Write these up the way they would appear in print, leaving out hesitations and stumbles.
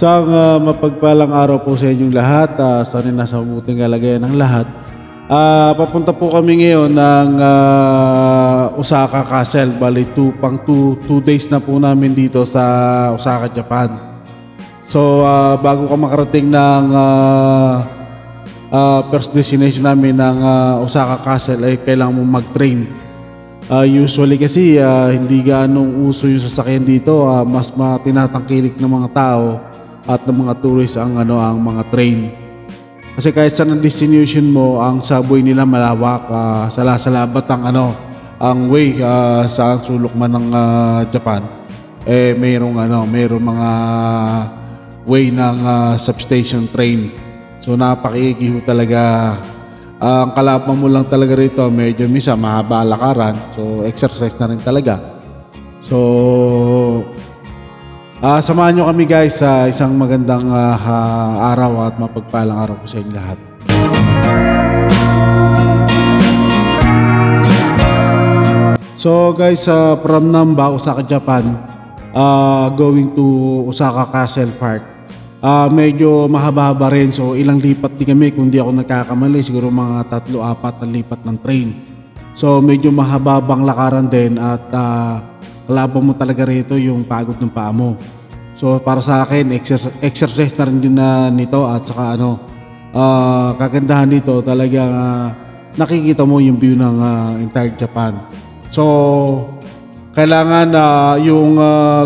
Isang mapagpalang araw po sa inyong lahat. Sana nasa mabuting kalagayan ng lahat. Papunta po kami ngayon ng Osaka Castle. Bali, 2 days na po namin dito sa Osaka, Japan. So, bago ka makarating ng first destination namin ng Osaka Castle, ay kailangan mo mag-train. Usually kasi hindi ganong uso yung sasakyan dito. Mas tinatangkilik ng mga tao at ng mga tourists ang mga train. Kasi kahit saan ang destination mo, ang subway nila malawak. Salabat ang way sa sulok man ng Japan. Mayroong mga way ng substation train. So napakikiho talaga. Ang kalapang mo lang talaga rito, medyo misa mahaba lakaran. So exercise na rin talaga. So samahan nyo kami guys sa isang magandang araw at mapagpalang araw po sa inyo lahat. So guys, from Namba, Osaka, Japan, going to Osaka Castle Park. Medyo mahaba-haba rin. So ilang lipat din kami kung di ako nagkakamali. Siguro mga 3-4 na lipat ng train. So medyo mahababang lakaran din at kalaban mo talaga rito yung pagod ng paa mo. So para sa akin, exercise na rin din nito at saka kagandahan dito talagang nakikita mo yung view ng entire Japan. So kailangan yung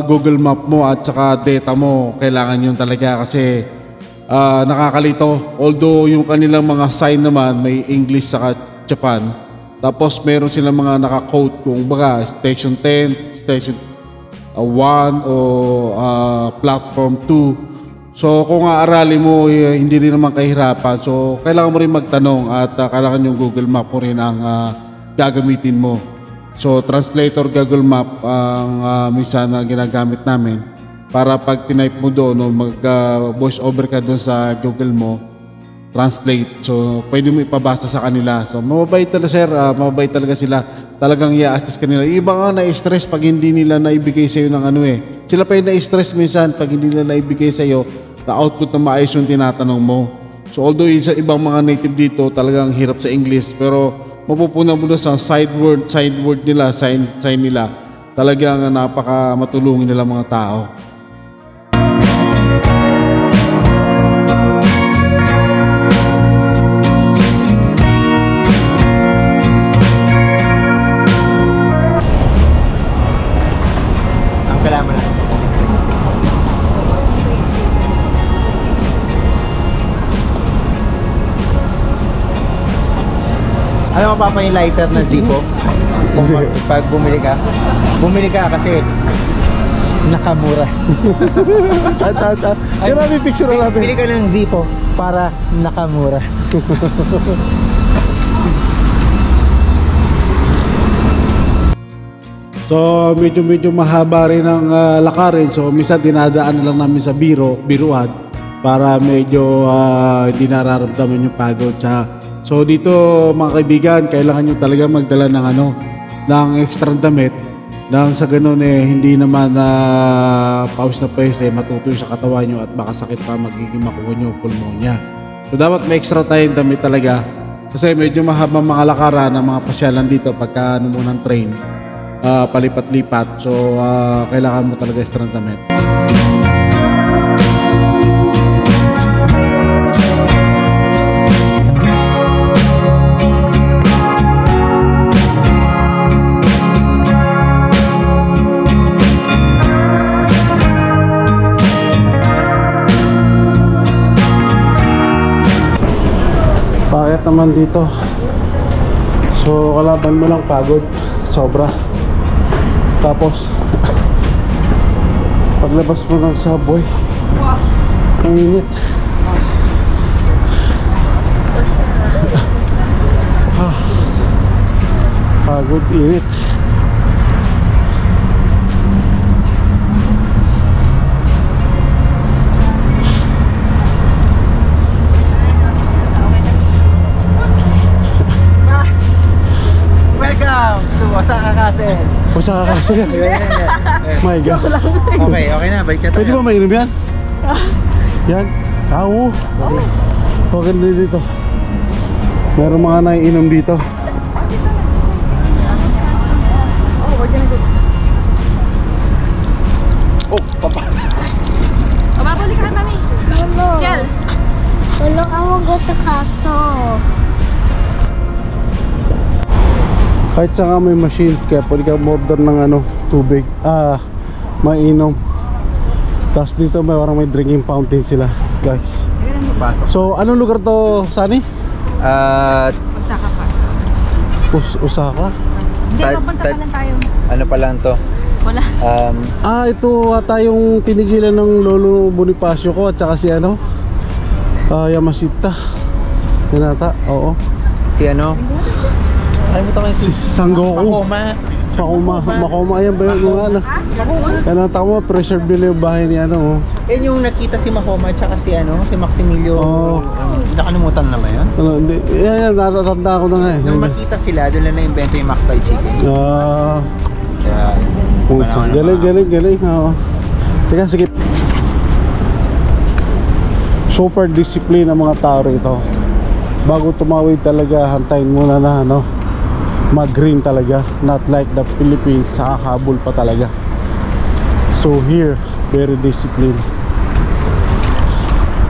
Google Map mo at saka data mo, kailangan yun talaga kasi nakakalito. Although yung kanilang mga sign naman may English saka Japan. Tapos meron silang mga naka-quote kung baga Station 10, Station 1 o Platform 2. So kung aaralin mo, hindi rin naman kahirapan. So kailangan mo rin magtanong at kailangan yung Google Map mo rin ang gagamitin mo. So translator Google Map ang minsan na ginagamit namin para pag tinype mo doon o mag-voice over ka doon sa Google mo, translate. So pwede mo ipabasa sa kanila. So mababait talaga sir, mababait talaga sila. Talagang i-assist kanila. Iba nga na-stress pag hindi nila naibigay sa iyo ng Sila pa yung na-stress minsan pag hindi nila naibigay sa iyo na output na maayos yung tinatanong mo. So although sa ibang mga native dito talagang hirap sa English, pero mapupunan mo na sa side word nila, sign nila. Talagang napaka matulungin nila mga tao. Ano mapapa yung lighter na Zippo? Pag bumili ka kasi nakamura. Kaya namin picture natin. Bili ka ng Zippo para nakamura. So medyo mahaba rin ang lakarin. So minsan dinadaan lang namin sa biruan para medyo hindi nararamdaman yung pagod. So dito mga kaibigan, kailangan nyo talaga magdala ng extra damit nang sa ganun hindi naman pawis na pawis matutuyo sa katawan nyo at baka sakit pa magiging makuha nyo pulmonya. So dapat may extra tayong damit talaga kasi medyo mahaba mga lakaran ng mga pasyalan dito pagka munang train palipat-lipat. So kailangan mo talaga extra damit. Pakit naman dito. So kalaban mo lang pagod sobra. Tapos paglabas mo ng subway, ang init. Pagod, init. Osaka Castle. Osaka Castle yan. My God. Okay na, balik ka tayo. Pwede ba mainom yan? Yan. Oo. Maganda dito. Meron mga naiinom dito. Oh, papa. Babalik ka kami. Lolo. Kel. Lolo, I will go to castle. Kahit saan may machine, kaya pwede ka order ng ano, tubig. Mainom. Tapos dito may parang may drinking fountain sila, guys. Pasok. So, anong lugar to, Sunny? Osaka pa. Osaka? Hindi, papunta pa lang tayo. Ano pa lang to? Wala. Ito ata yung tinigilan ng Lolo Bonifacio ko at saka si ano, Yamashita. Yan ata, oo. Si ano? Ano mo tayo? Si Sangoku. Makoma, ayan ba yung ano? Ano tama, preserve nila yung bahay ni ano. Yan yung nakita si Mahoma at si ano, si Maximilio. Oo. Nakalimutan na ba yun? Ano, hindi, yan, natatanda ko na nga eh. Nung makita sila, doon lang na-invento yung Max Fried Chicken. Kaya, Galing. Oo. Teka, sige. Super discipline ang mga tao rito. Bago tumawid talaga, hantayin muna na ano, mag-green talaga. Not like the Philippines, habol pa talaga. So here, very disciplined.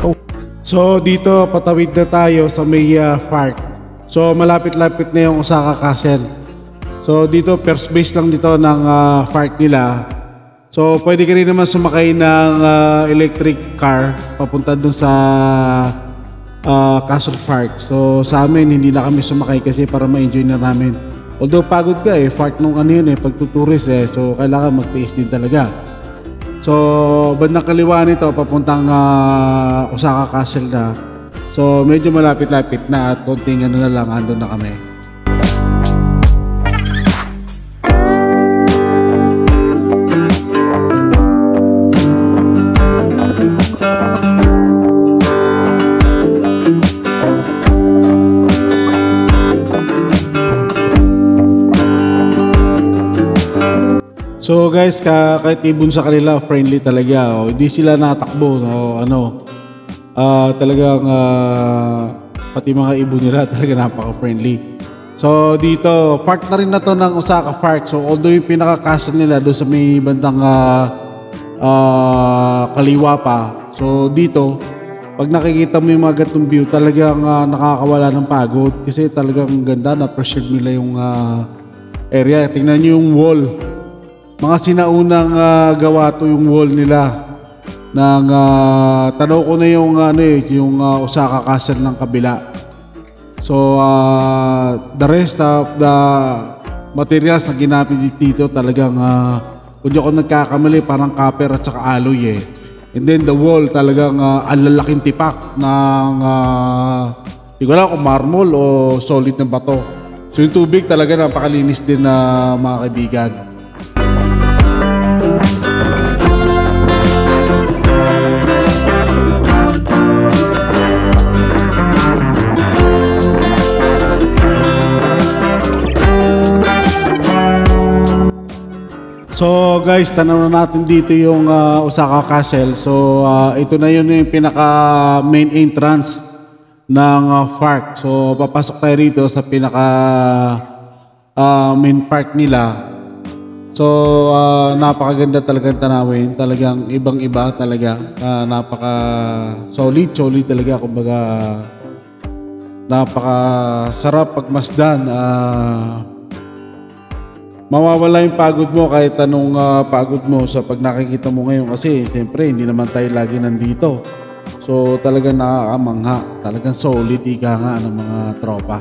Oh. So dito, patawid na tayo sa may park. So malapit-lapit na yung Osaka Castle. So dito, first base lang dito ng park nila. So pwede ka rin naman sumakay ng electric car papunta dun sa Castle Park. So sa amin hindi na kami sumakay kasi para ma-enjoy na namin. Although pagod ka park nung ano yun pagtuturis so kailangan magtiis din talaga. So bandang kaliwa nito papuntang Osaka Castle na. So medyo malapit-lapit na at konting ano na lang, andun na kami. So guys, kahit ibon sa kanila, friendly talaga. Hindi sila natakbo, talagang pati mga ibon nila talaga napaka-friendly. So dito, park na rin na to ng Osaka Park. So although yung pinaka-castle nila doon sa may bandang kaliwa pa. So dito, pag nakikita mo yung mga ganitong view, talagang nakakawala ng pagod. Kasi talagang ganda, na-preserve nila yung area. Tingnan nyo yung wall. Mga sinaunang gawa to yung wall nila ng tanaw ko na yung yung Osaka Castle ng kabila. So the rest of the materials na ginamit dito talagang kung di ako nagkakamali parang copper at saka alloy and then the wall talagang ang lalaking tipak ng hindi ko alam kung marble o solid na bato. So yung tubig talaga napakalinis din na mga kaibigan. So guys, tanaw na natin dito yung Osaka Castle. So ito na yun yung pinaka main entrance ng park. So papasok tayo rito sa pinaka main park nila. So napakaganda talagang tanawin. Talagang ibang-iba talaga. Napaka solid talaga. Kumbaga napaka sarap pagmasdan. Mawawala yung pagod mo kahit anong pagod mo sa pag nakikita mo ngayon kasi siyempre hindi naman tayo lagi nandito. So talagang nakakamangha, talagang solid ika nga ng mga tropa.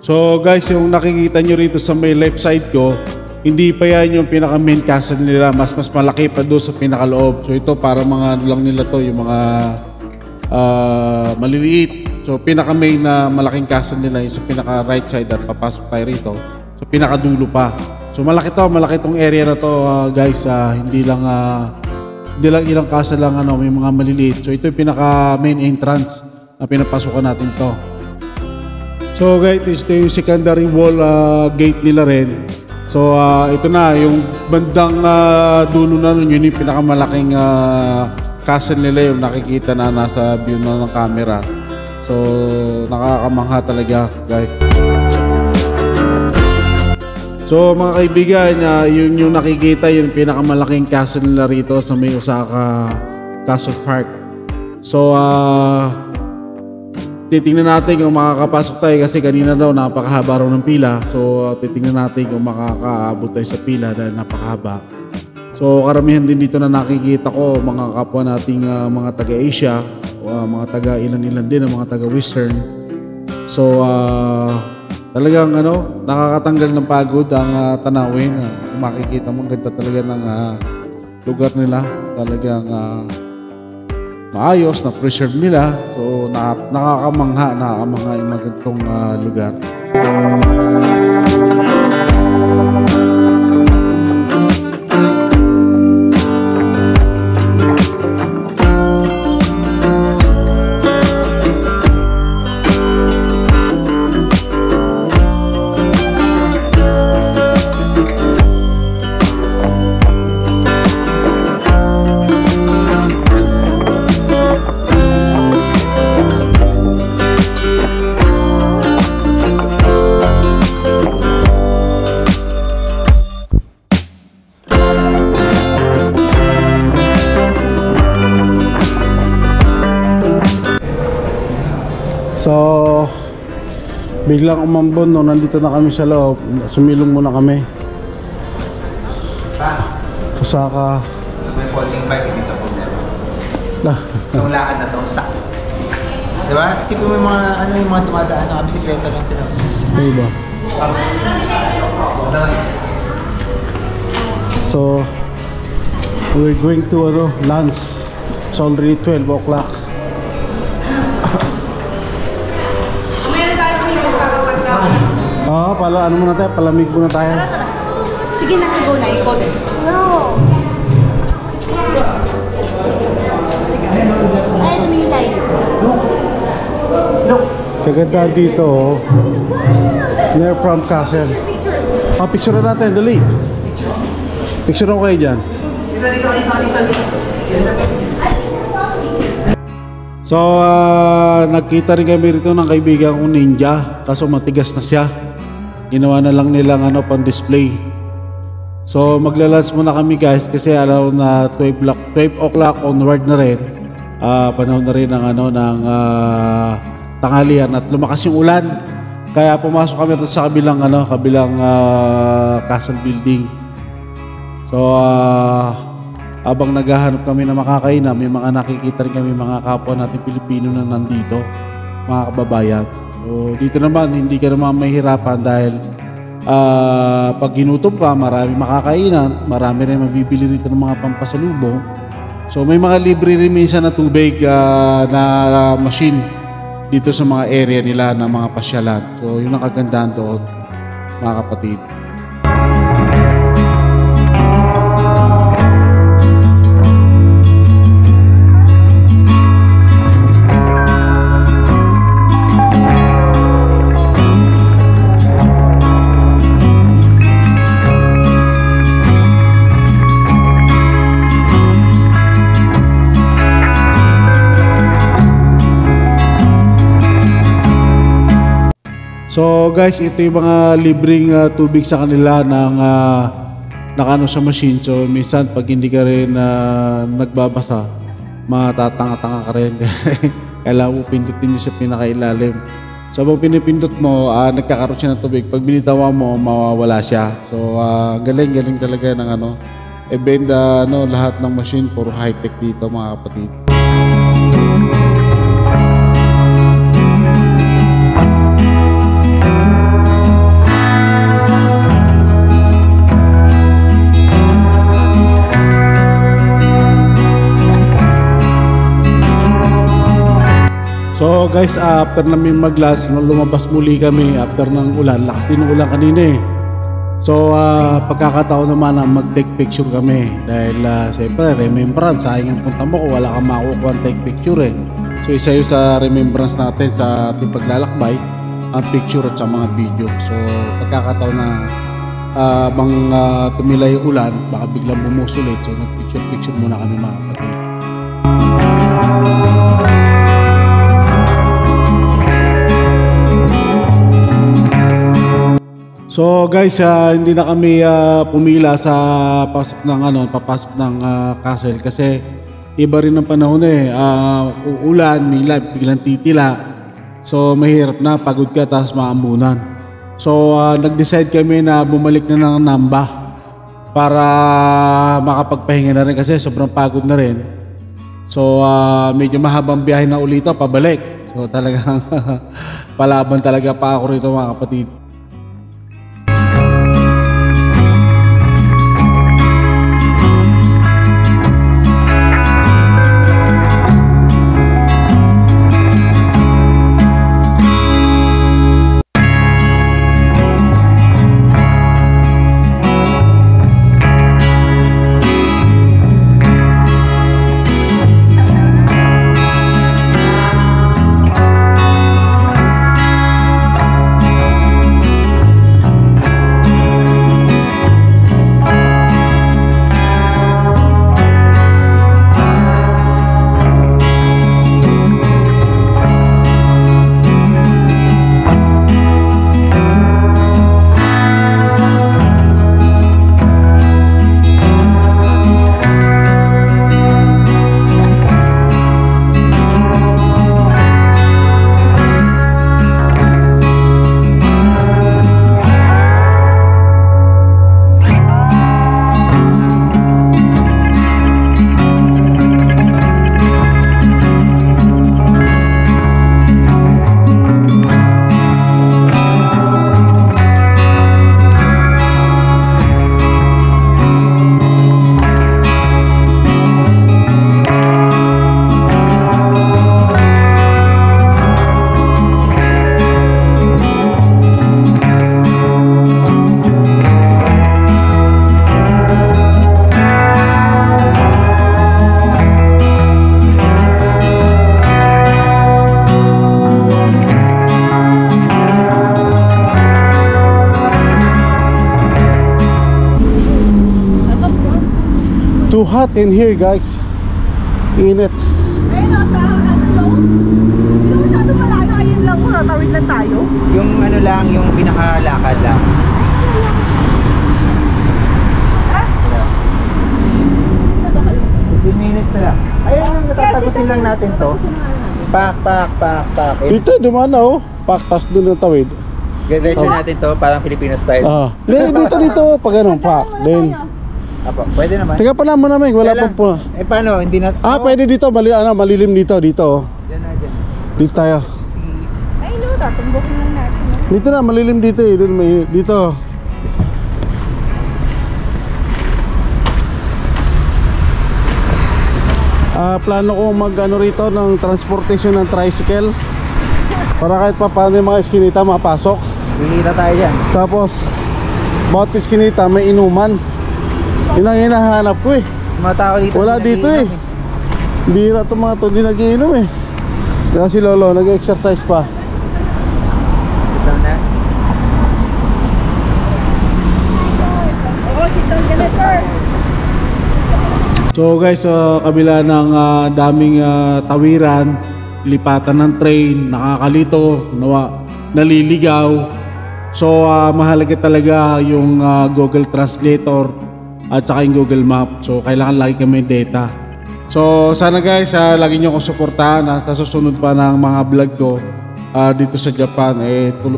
So guys, yung nakikita nyo rito sa may left side ko, hindi pa yan yung pinaka main castle nila, mas malaki pa doon sa pinaka loob. So ito para mga ano lang nila to, yung mga maliliit. So pinaka main na malaking castle nila yung sa pinaka right side at papasok tayo rito. So pinaka dulo pa. So malaki tong area na to, guys. Hindi lang ilang casa lang may mga maliliit. So ito yung pinaka main entrance na pinapasukan natin to. So guys, ito yung secondary wall gate nila rin. So ito na yung bandang dulo na nun, yun yung pinakamalaking castle nila, yung nakikita na nasa view na ng camera. So nakakamangha talaga, guys. So mga kaibigan, yun yung nakikita, yung pinakamalaking castle nila rito sa may Osaka Castle Park. So titingnan natin kung makakapasok tayo kasi kanina daw napakahaba raw ng pila. So titingnan natin kung makakaabot tayo sa pila dahil napakahaba. So karamihan din dito na nakikita ko mga kapwa nating mga taga-Asia, mga taga-ilan-ilan din, mga taga-Western. So talagang nakakatanggal ng pagod ang tanawin. Makikita mo ganda talaga ng lugar nila. Talagang maayos na preserve nila. So nakakamangha yung magandang lugar. So biglang umambon nandito na kami sa loob. Sumilong muna kami. Osaka. May folding bike dito po meron. Yung lakad na to, sak. Diba? Kasi kung may mga, yung mga dumadaan, bisikleta lang sila. Diba? So, we're going to lunch. It's already 12 o'clock. Meron tayo kami yung kakapagkama. Muna tayo, palamig muna tayo. Sige na, go na, ikaw din. No. Ay, tumingin tayo. Kaganda dito, near from castle. Picture na natin, dali. Picture ko kayo dyan. Dito. So, nagkita rin kami rito ng kaibigan kong ninja. Kaso matigas na siya. Ginawa na lang nilang pang display. So, maglalunch muna kami guys. Kasi alam na 12 o'clock onward na rin. Panahon na rin ng tanghalian at lumakas yung ulan. Kaya pumasok kami ito sa kabilang castle building. So habang naghahanap kami na makakainan, may mga nakikita rin kami mga kapwa natin Pilipino na nandito, mga kababayan. So dito naman hindi ka naman mahihirapan dahil pag ginutom ka, marami makakainan, marami rin mabibili rito ng mga pampasalubong. So may mga libre rin minsan na tubig na machine dito sa mga area nila ng mga pasyalan. So yun ang kagandahan doon, mga kapatid. So guys, ito yung mga libreng tubig sa kanila ng nakano sa machine. So minsan pag hindi ka rin nagbabasa, matatanga-tanga ka rin. Kailangan mo pindutin nyo sa pinakailalim. So pag pinipindot mo, nagkakaroon siya ng tubig. Pag binitawan mo, mawawala siya. So galing talaga ng lahat ng machine, puro high-tech dito mga kapatid. So guys, after namin mag-lunch, lumabas muli kami after ng ulan. Lakas din ng ulan kanina eh. So pagkakataon naman na mag-take picture kami dahil siyempre remembrance, sayang yung punta mo kung wala kang makukuha ang take picture eh. So isa yun sa remembrance natin sa ating paglalakbay, ang picture at sa mga video. So pagkakataon na bang tumilay yung ulan, baka biglang bumusulit, so nag-picture muna kami mga kapatid. So guys, hindi na kami pumila sa pasok ng papasok ng castle kasi iba rin ang panahon eh. Uulan, biglang titila. So mahirap na, pagod ka tapos maamunan. So nag-decide kami na bumalik na ng Namba para makapagpahinga na rin kasi sobrang pagod na rin. So medyo mahabang biyahe na ulit pabalik. So talagang palaban talaga pa ako rito mga kapatid. Too hot in here guys. Init. Ayun o, sa loob. Hindi mo masyado malayo. Ayun lang o, tatawid lang tayo. Yung ano lang, yung pinakalakad lang. 15 minutes na lang. Ayun lang, natatagusin lang natin to. Pak. Dito dumaan na oh. Paktas doon ang tawid. Diretso natin to, parang Filipino style. Dito pag ganun, pak. Then Apo, pwede naman. teka pa naman namin, wala Kaya pang lang, paano? Hindi na... pwede dito, malilim dito. Diyan na. Dito tayo. Ay no, tatumbukin lang natin. Dito na, malilim dito eh. Dito. Plano ko rito ng transportation ng tricycle para kahit pa paano yung mga iskinita mapasok. Bihira tayo dyan. Tapos bawat iskinita may inuman. Yun ang hinahanap ko eh. Mga tao dito. Wala dito eh. Bihira itong mga to, di nagiinom eh. Kaya si Lolo nag-exercise pa. Ito na. Oo, sitong dyan na sir. So guys, kabila ng daming tawiran, lipatan ng train, nakakalito, naliligaw. So mahalaga talaga yung Google Translator at saka yung Google Map. So kailangan lagi kami data. So sana guys, lagi nyo akong suportahan at sa susunod pa ng mga vlog ko dito sa Japan.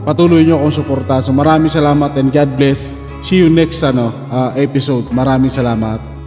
Patuloy nyo akong suportahan. So maraming salamat and God bless. See you next episode. Maraming salamat.